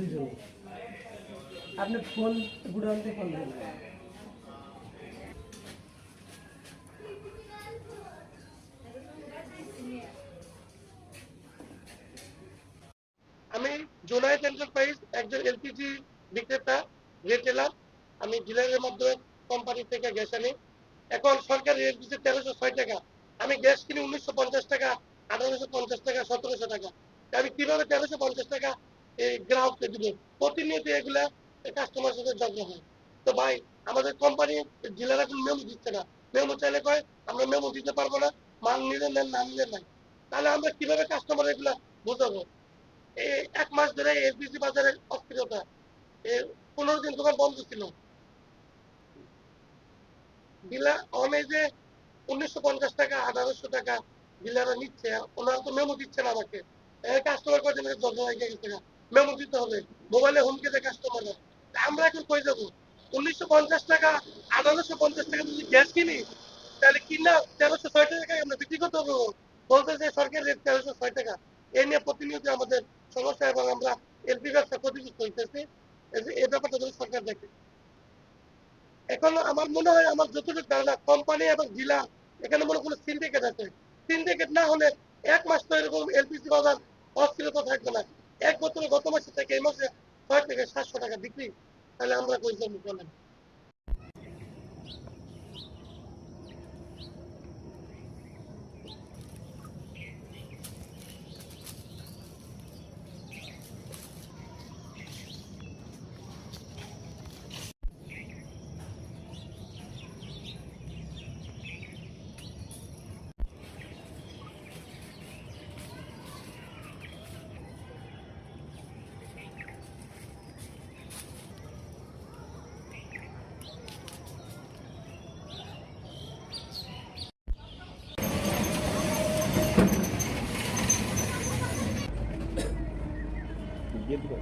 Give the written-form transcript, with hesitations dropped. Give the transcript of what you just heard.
দুজন আপনি phone গুড়ান্তে phone দেন আমি জোনায়েত এন্টারপ্রাইজ একজন এলপিজি বিক্রেতা রিটেলার। আমি ডিলারের মাধ্যমে কোম্পানি থেকে গ্যাস আনি। এখন সরকারি রেট দিচ্ছে 1306 টাকা, আমি গ্যাস কিনি 1950 টাকা, 1850 টাকা, 1700 টাকা। আমি কিভাবে 1350 টাকা এই গ্রাহককে দিব? প্রতিনিয়ত এগুলা কাস্টমার সাথে ঝগড়া হয়। তো ভাই আমাদের কোম্পানি ডিলার এখন মেমো দিচ্ছে না, মেমো চাইলে কয় আমরা মেমো দিতে পারবো না, মাল নিলে নেন না নিলে নাই। তাহলে আমরা কিভাবে কাস্টমার এগুলা বোঝাবো? এই 1 মাস ধরে এলপিজি বাজারে অস্থিরতা, 15 দিন দোকান বন্ধ ছিল। ডিলার অনে যে 1950 টাকা, 1800 টাকা ডিলাররা নিচ্ছে, ওনারা তো মেমো দিচ্ছে না আমাকে। কাস্টমার কয়দিন দরজা লাগিয়ে গেছে না, মেমো দিতে হবে, মোবাইলে হুমকি দেয় কাস্টমাররা। আমরা এখন কই যাবো? 1950 টাকা, 1850 টাকা যদি গ্যাস কিনি, তাহলে কিনা 1306 টাকায় আমরা বিক্রি করতে হবে। বলতে যে সরকারি রেট 1306 টাকা। এই নিয়ে প্রতিনিয়ত আমাদের সমস্যা, এবং আমরা এলপি ব্যবসা ক্ষতিগ্রস্ত হইতেছি। এই ব্যাপারটা যদি সরকার দেখে। এখন আমার মনে হয়, আমার যতটুকু ধারণা, কোম্পানি এবং ডিলার এখানে মনে কোনো সিন্ডিকেট আছে। সিন্ডিকেট না হলে 1 মাস তো এরকম এলপিজি বাজার অস্থিরতা থাকবে না। এক বছরে গত মাসে থেকে এই মাসে 6 থেকে 700 টাকা বিক্রি, তাহলে আমরা কই যাবো বলেন? Gitu.